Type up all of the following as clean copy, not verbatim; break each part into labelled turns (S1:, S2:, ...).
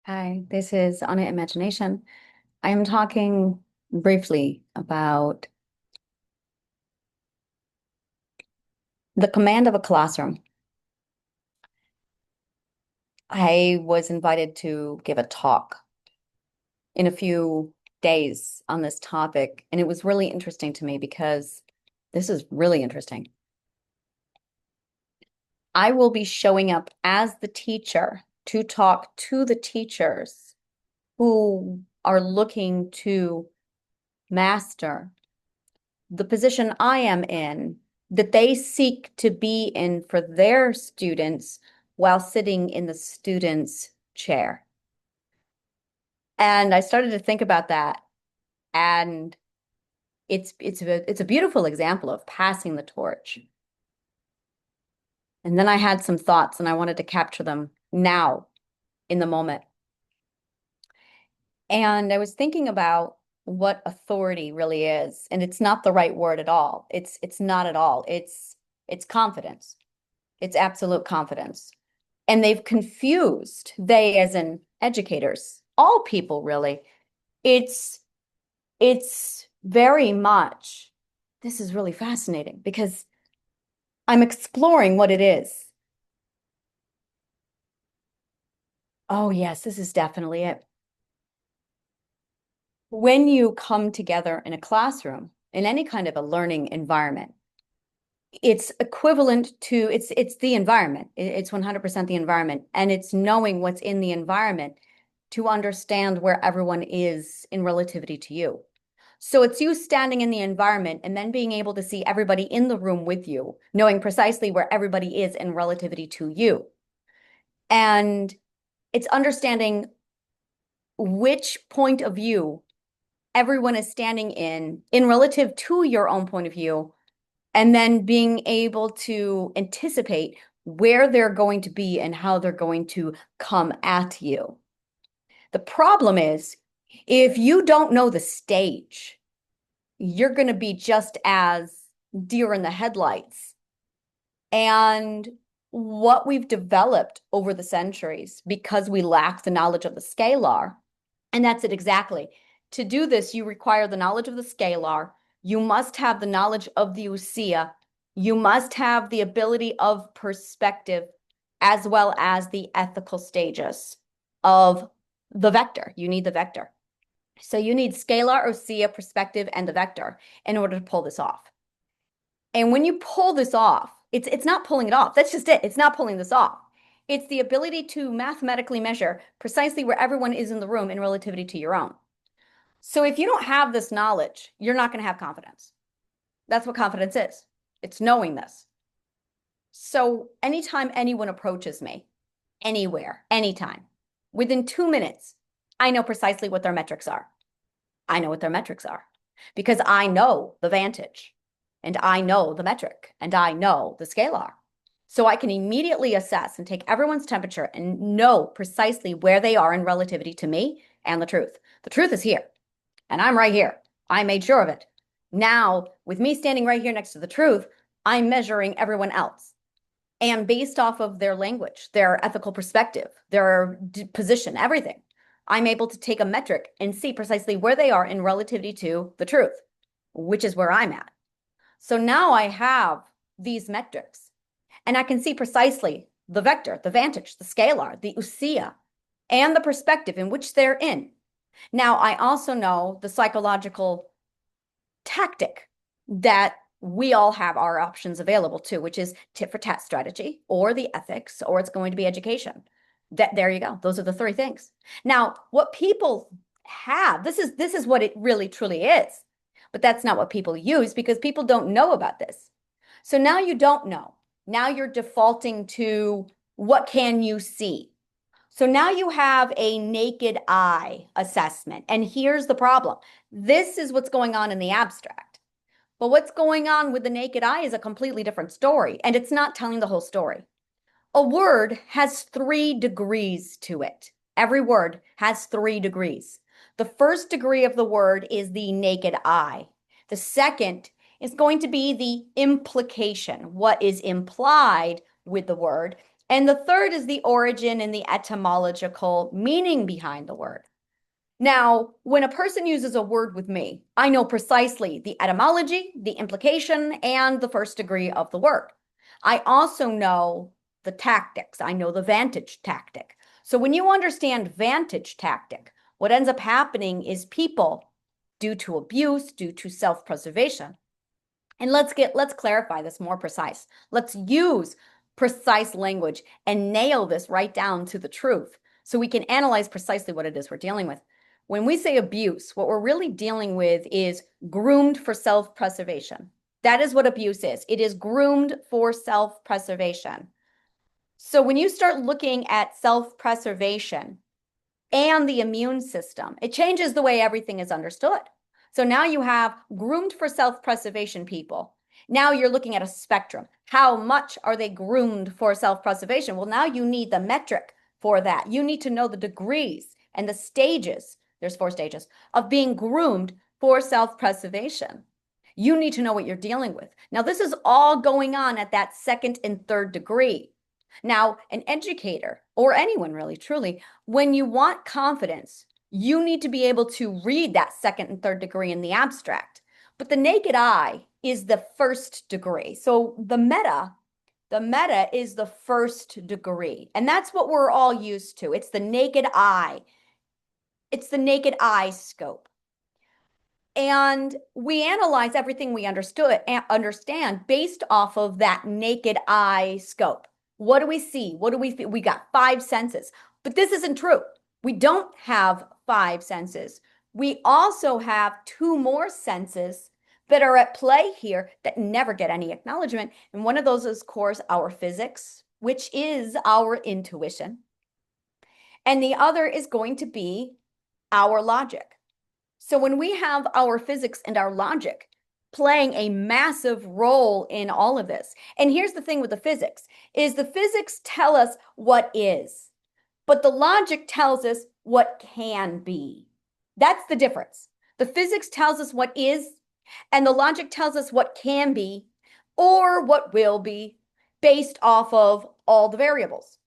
S1: Hi, this is Anna Imagination. I am talking briefly about the command of a classroom. I was invited to give a talk in a few days on this topic, and it was really interesting to me because this is really interesting. I will be showing up as the teacher to talk to the teachers who are looking to master the position I am in, that they seek to be in for their students while sitting in the student's chair. And I started to think about that, and it's a beautiful example of passing the torch. And then I had some thoughts and I wanted to capture them now in the moment. And I was thinking about what authority really is, and it's not the right word at all. It's not at all. It's confidence. It's absolute confidence. And they've confused, they as in educators, all people really. It's it's very much, this is really fascinating because I'm exploring what it is. Oh yes, this is definitely it. When you come together in a classroom, in any kind of a learning environment, it's equivalent to it's the environment. It's 100% the environment, and it's knowing what's in the environment to understand where everyone is in relativity to you. So it's you standing in the environment and then being able to see everybody in the room with you, knowing precisely where everybody is in relativity to you. And it's understanding which point of view everyone is standing in relative to your own point of view, and then being able to anticipate where they're going to be and how they're going to come at you. The problem is, if you don't know the stage, you're going to be just as deer in the headlights. And what we've developed over the centuries, because we lack the knowledge of the scalar, and that's it exactly. To do this, you require the knowledge of the scalar. You must have the knowledge of the ousia. You must have the ability of perspective, as well as the ethical stages of the vector. You need the vector. So you need scalar, ousia, perspective, and the vector in order to pull this off. And when you pull this off, it's not pulling it off. That's just it. It's not pulling this off. It's the ability to mathematically measure precisely where everyone is in the room in relativity to your own. So if you don't have this knowledge, you're not going to have confidence. That's what confidence is. It's knowing this. So anytime anyone approaches me, anywhere, anytime, within 2 minutes, I know precisely what their metrics are. I know what their metrics are because I know the vantage and I know the metric and I know the scalar. So I can immediately assess and take everyone's temperature and know precisely where they are in relativity to me and the truth. The truth is here, and I'm right here. I made sure of it. Now, with me standing right here next to the truth, I'm measuring everyone else. And based off of their language, their ethical perspective, their position, everything, I'm able to take a metric and see precisely where they are in relativity to the truth, which is where I'm at. So now I have these metrics, and I can see precisely the vector, the vantage, the scalar, the ousia, and the perspective in which they're in. Now, I also know the psychological tactic that we all have our options available to, which is tit for tat strategy or the ethics, or it's going to be education. There you go. Those are the three things. Now, what people have, this is what it really truly is. But that's not what people use because people don't know about this. So now you don't know. Now you're defaulting to what can you see? So now you have a naked eye assessment. And here's the problem. This is what's going on in the abstract. But what's going on with the naked eye is a completely different story, and it's not telling the whole story. A word has 3 degrees to it. Every word has 3 degrees. The first degree of the word is the naked eye. The second is going to be the implication, what is implied with the word. And the third is the origin and the etymological meaning behind the word. Now, when a person uses a word with me, I know precisely the etymology, the implication, and the first degree of the word. I also know the tactics. I know the vantage tactic. So when you understand vantage tactic, what ends up happening is people, due to abuse, due to self-preservation, and let's clarify this more precise. Let's use precise language and nail this right down to the truth so we can analyze precisely what it is we're dealing with. When we say abuse, what we're really dealing with is groomed for self-preservation. That is what abuse is. It is groomed for self-preservation. So when you start looking at self-preservation and the immune system, it changes the way everything is understood. So now you have groomed for self-preservation people. Now you're looking at a spectrum. How much are they groomed for self-preservation? Well, now you need the metric for that. You need to know the degrees and the stages. There's 4 stages of being groomed for self-preservation. You need to know what you're dealing with. Now, this is all going on at that 2nd and 3rd degree. Now, an educator or anyone really, truly, when you want confidence, you need to be able to read that 2nd and 3rd degree in the abstract. But the naked eye is the 1st degree. So the meta is the 1st degree. And that's what we're all used to. It's the naked eye. It's the naked eye scope. And we analyze everything we understand based off of that naked eye scope. What do we see? What do we feel? We got 5 senses, but this isn't true. We don't have 5 senses. We also have 2 more senses that are at play here that never get any acknowledgement. And one of those is, of course, our physics, which is our intuition. And the other is going to be our logic. So when we have our physics and our logic playing a massive role in all of this, and here's the thing with the physics, is the physics tell us what is, but the logic tells us what can be. That's the difference. The physics tells us what is, and the logic tells us what can be or what will be based off of all the variables.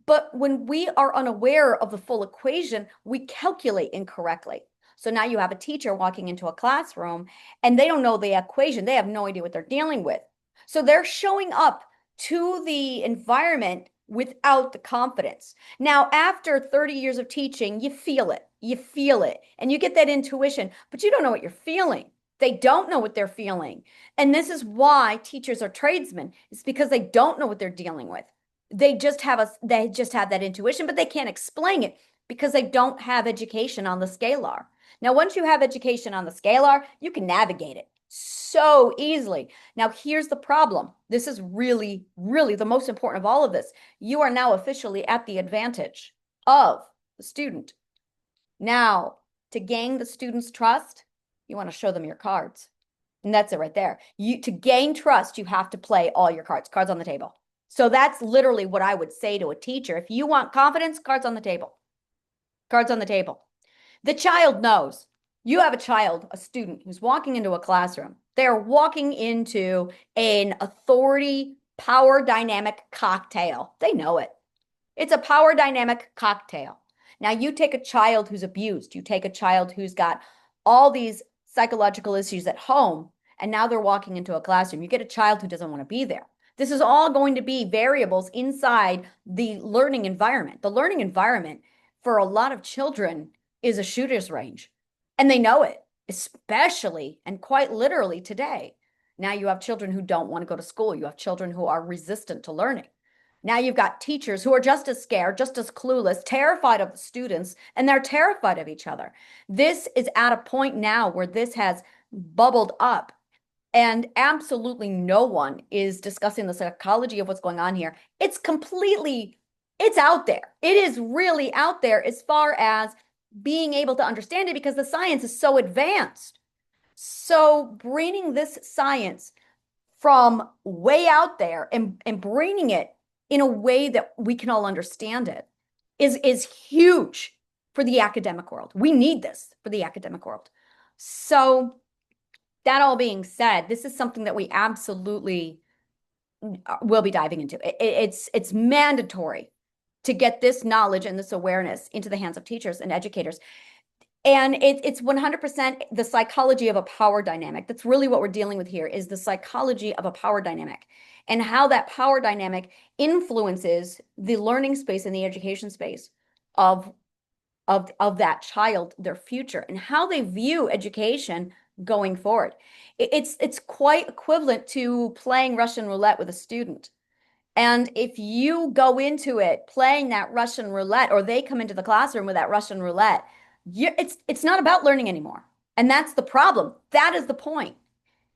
S1: But when we are unaware of the full equation, we calculate incorrectly. So now you have a teacher walking into a classroom and they don't know the equation. They have no idea what they're dealing with. So they're showing up to the environment without the confidence. Now, after 30 years of teaching, you feel it. You feel it. And you get that intuition, but you don't know what you're feeling. They don't know what they're feeling. And this is why teachers are tradesmen. It's because they don't know what they're dealing with. They just have that intuition, but they can't explain it because they don't have education on the scalar. Now, once you have education on the scalar, you can navigate it so easily. Now, here's the problem. This is really, really the most important of all of this. You are now officially at the advantage of the student. Now, to gain the student's trust, you want to show them your cards. And that's it right there. To gain trust, you have to play all your cards on the table. So that's literally what I would say to a teacher. If you want confidence, cards on the table. Cards on the table. The child knows. You have a child, a student who's walking into a classroom. They're walking into an authority power dynamic cocktail. They know it. It's a power dynamic cocktail. Now you take a child who's abused. You take a child who's got all these psychological issues at home, and now they're walking into a classroom. You get a child who doesn't want to be there. This is all going to be variables inside the learning environment. The learning environment for a lot of children is a shooter's range, and they know it, especially and quite literally today. Now you have children who don't want to go to school. You have children who are resistant to learning. Now you've got teachers who are just as scared, just as clueless, terrified of the students, and they're terrified of each other. This is at a point now where this has bubbled up. And absolutely no one is discussing the psychology of what's going on here. It's out there. It is really out there as far as being able to understand it because the science is so advanced. So bringing this science from way out there and bringing it in a way that we can all understand it is huge for the academic world. We need this for the academic world. So that all being said, this is something that we absolutely we'll be diving into. It's mandatory to get this knowledge and this awareness into the hands of teachers and educators. And it's 100% the psychology of a power dynamic. That's really what we're dealing with here, is the psychology of a power dynamic and how that power dynamic influences the learning space and the education space of that child, their future, and how they view education going forward. It's quite equivalent to playing Russian roulette with a student. And if you go into it playing that Russian roulette, or they come into the classroom with that Russian roulette, it's not about learning anymore. And that's the problem. That is the point.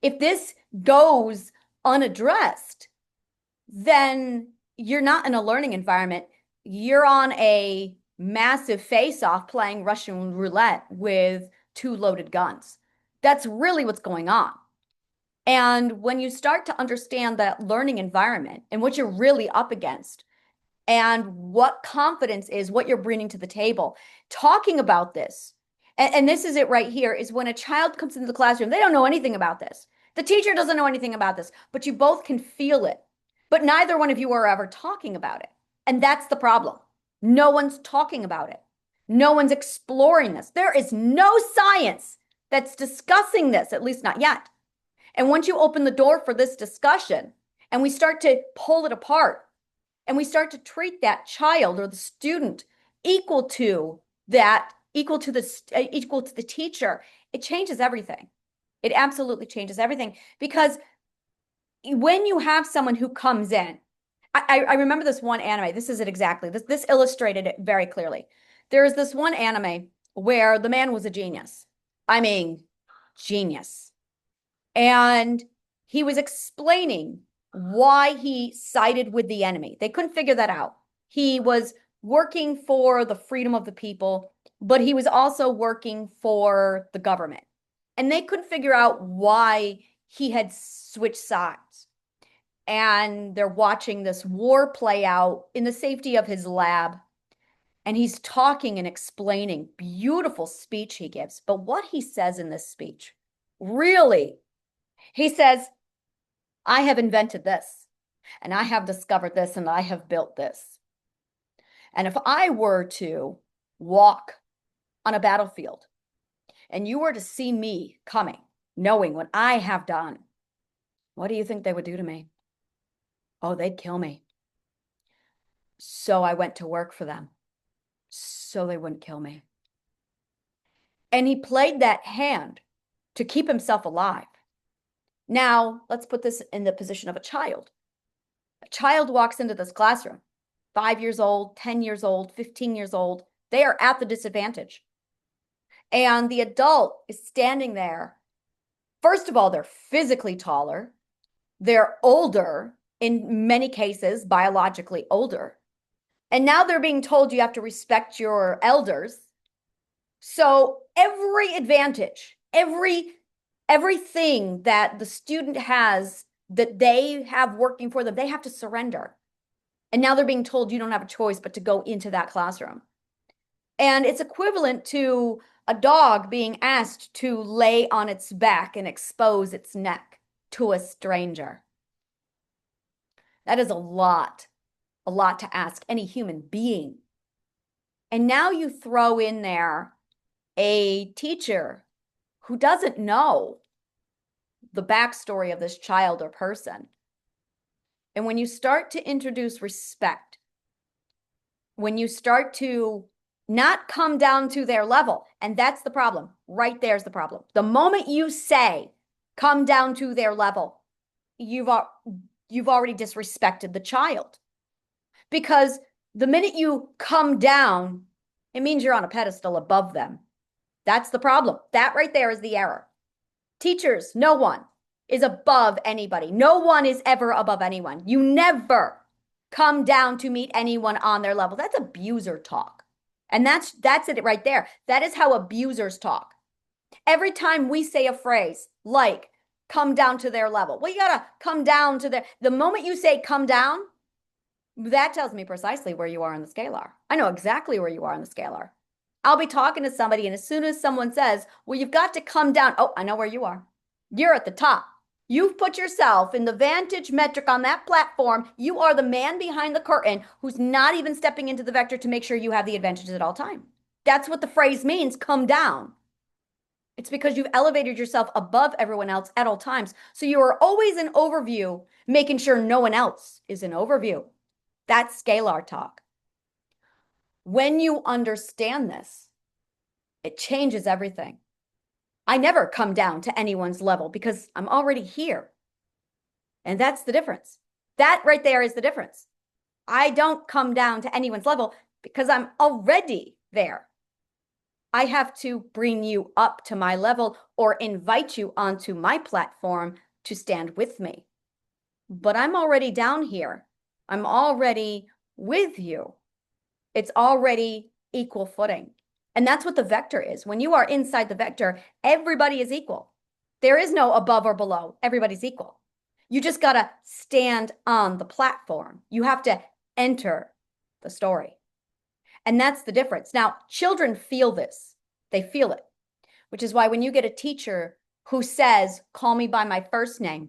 S1: If this goes unaddressed, then you're not in a learning environment. You're on a massive face-off playing Russian roulette with two loaded guns. That's really what's going on. And when you start to understand that learning environment and what you're really up against and what confidence is, what you're bringing to the table, talking about this, and this is it right here, is when a child comes into the classroom, they don't know anything about this. The teacher doesn't know anything about this, but you both can feel it. But neither one of you are ever talking about it. And that's the problem. No one's talking about it. No one's exploring this. There is no science that's discussing this, at least not yet. And once you open the door for this discussion and we start to pull it apart and we start to treat that child or the student equal to the teacher, it changes everything. It absolutely changes everything, because when you have someone who comes in, I remember this one anime. This is it exactly. This illustrated it very clearly. There is this one anime where the man was a genius. I mean, genius. And he was explaining why he sided with the enemy. They couldn't figure that out. He was working for the freedom of the people, but he was also working for the government. And they couldn't figure out why he had switched sides. And they're watching this war play out in the safety of his lab. And he's talking and explaining, beautiful speech he gives. But what he says in this speech, really, he says, I have invented this, and I have discovered this, and I have built this. And if I were to walk on a battlefield and you were to see me coming, knowing what I have done, what do you think they would do to me? Oh, they'd kill me. So I went to work for them so they wouldn't kill me. And he played that hand to keep himself alive. Now, let's put this in the position of a child. A child walks into this classroom, 5 years old, 10 years old, 15 years old. They are at the disadvantage. And the adult is standing there. First of all, they're physically taller. They're older, in many cases, biologically older. And now they're being told you have to respect your elders. So every advantage, everything that the student has that they have working for them, they have to surrender. And now they're being told you don't have a choice but to go into that classroom. And it's equivalent to a dog being asked to lay on its back and expose its neck to a stranger. That is a lot to ask any human being. And now you throw in there a teacher who doesn't know the backstory of this child or person. And when you start to introduce respect, when you start to not come down to their level, and that's the problem. Right there's the problem. The moment you say, come down to their level, you've already disrespected the child. Because the minute you come down, it means you're on a pedestal above them. That's the problem. That right there is the error. Teachers, no one is above anybody. No one is ever above anyone. You never come down to meet anyone on their level. That's abuser talk. And that's it right there. That is how abusers talk. Every time we say a phrase like, come down to their level, well, you gotta come down to the moment you say come down, that tells me precisely where you are on the scalar. I know exactly where you are on the scalar. I'll be talking to somebody, and as soon as someone says, well, you've got to come down, oh, I know where you are. You're at the top. You've put yourself in the vantage metric on that platform. You are the man behind the curtain who's not even stepping into the vector to make sure you have the advantages at all time. That's what the phrase means, come down. It's because you've elevated yourself above everyone else at all times. So you are always in overview, making sure no one else is in overview. That's scalar talk. When you understand this, it changes everything. I never come down to anyone's level because I'm already here. And that's the difference. That right there is the difference. I don't come down to anyone's level because I'm already there. I have to bring you up to my level or invite you onto my platform to stand with me. But I'm already down here. I'm already with you. It's already equal footing. And that's what the vector is. When you are inside the vector, everybody is equal. There is no above or below. Everybody's equal. You just got to stand on the platform. You have to enter the story. And that's the difference. Now, children feel this. They feel it, which is why when you get a teacher who says, call me by my first name,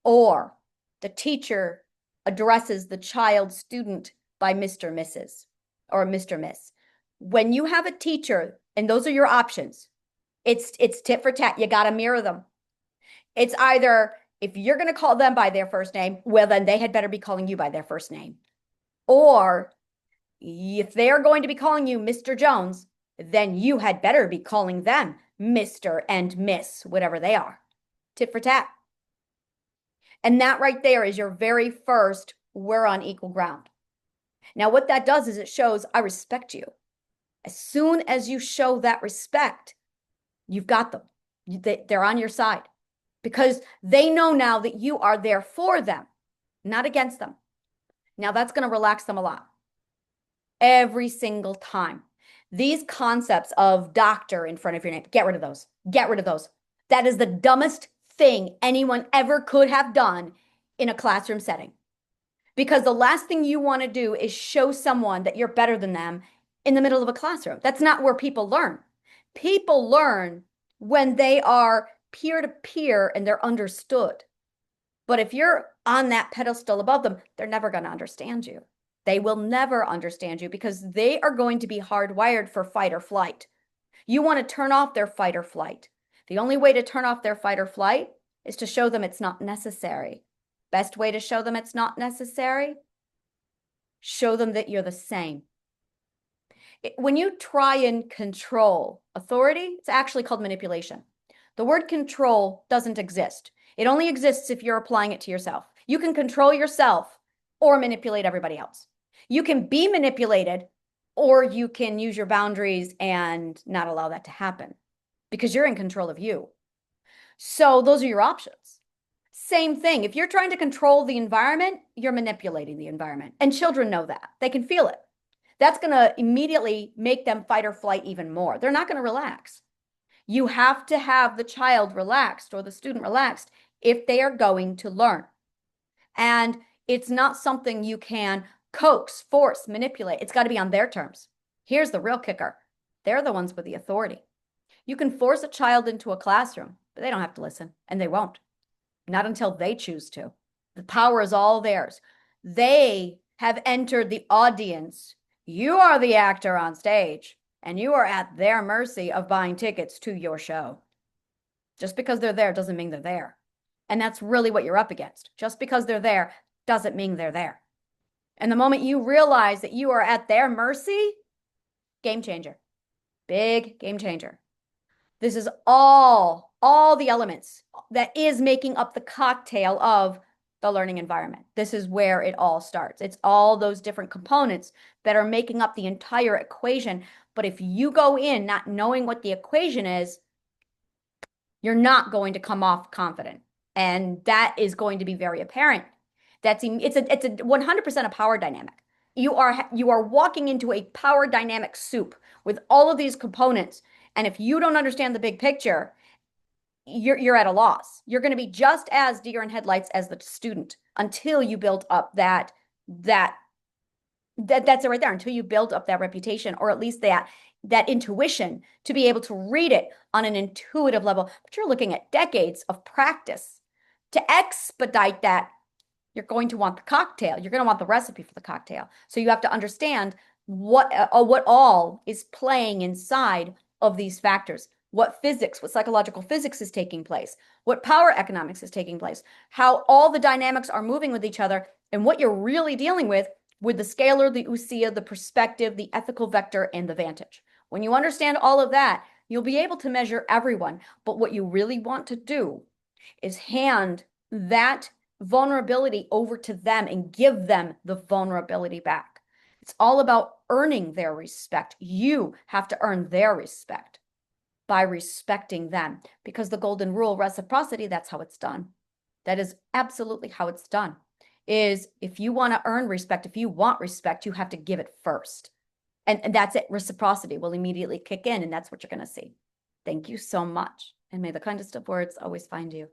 S1: or the teacher addresses the child student by Mr. Mrs. or Mr. Miss. When you have a teacher, and those are your options, it's tit for tat. You got to mirror them. It's either if you're going to call them by their first name, well, then they had better be calling you by their first name. Or if they're going to be calling you Mr. Jones, then you had better be calling them Mr. and Miss, whatever they are. Tit for tat. And that right there is your very first, we're on equal ground. Now, what that does is it shows I respect you. As soon as you show that respect, you've got them. They're on your side because they know now that you are there for them, not against them. Now, that's going to relax them a lot. Every single time. These concepts of doctor in front of your name, get rid of those. Get rid of those. That is the dumbest thing anyone ever could have done in a classroom setting. Because the last thing you want to do is show someone that you're better than them in the middle of a classroom. That's not where people learn. People learn when they are peer-to-peer and they're understood. But if you're on that pedestal above them, they're never going to understand you. They will never understand you because they are going to be hardwired for fight or flight. You want to turn off their fight or flight. The only way to turn off their fight or flight is to show them it's not necessary. Best way to show them it's not necessary? Show them that you're the same. When you try and control authority, it's actually called manipulation. The word control doesn't exist. It only exists if you're applying it to yourself. You can control yourself or manipulate everybody else. You can be manipulated or you can use your boundaries and not allow that to happen because you're in control of you. So those are your options. Same thing. If you're trying to control the environment, you're manipulating the environment. And children know that. They can feel it. That's going to immediately make them fight or flight even more. They're not going to relax. You have to have the child relaxed or the student relaxed if they are going to learn. And it's not something you can coax, force, manipulate. It's got to be on their terms. Here's the real kicker. They're the ones with the authority. You can force a child into a classroom, but they don't have to listen, and they won't. Not until they choose to. The power is all theirs. They have entered the audience. You are the actor on stage, and you are at their mercy of buying tickets to your show. Just because they're there doesn't mean they're there. And that's really what you're up against. Just because they're there doesn't mean they're there. And the moment you realize that you are at their mercy, game changer. Big game changer. This is all the elements that is making up the cocktail of the learning environment. This is where it all starts. It's all those different components that are making up the entire equation. But if you go in not knowing what the equation is, you're not going to come off confident. And that is going to be very apparent. It's a 100% a power dynamic. You are walking into a power dynamic soup with all of these components. And if you don't understand the big picture, you're at a loss. You're going to be just as deer in headlights as the student until you build up that's it right there, until you build up that reputation, or at least that intuition to be able to read it on an intuitive level. But you're looking at decades of practice To expedite that, you're going to want the cocktail. You're going to want the recipe for the cocktail. So you have to understand what all is playing inside of these factors. What physics, what psychological physics is taking place, what power economics is taking place, how all the dynamics are moving with each other, and what you're really dealing with the scalar, the ousia, the perspective, the ethical vector, and the vantage. When you understand all of that, you'll be able to measure everyone. But what you really want to do is hand that vulnerability over to them and give them the vulnerability back. It's all about earning their respect. You have to earn their respect by respecting them, because the golden rule, reciprocity, that's how it's done. That is absolutely how it's done. Is if you want to earn respect, if you want respect, you have to give it first. And that's it. Reciprocity will immediately kick in, and that's what you're going to see. Thank you so much. And may the kindest of words always find you.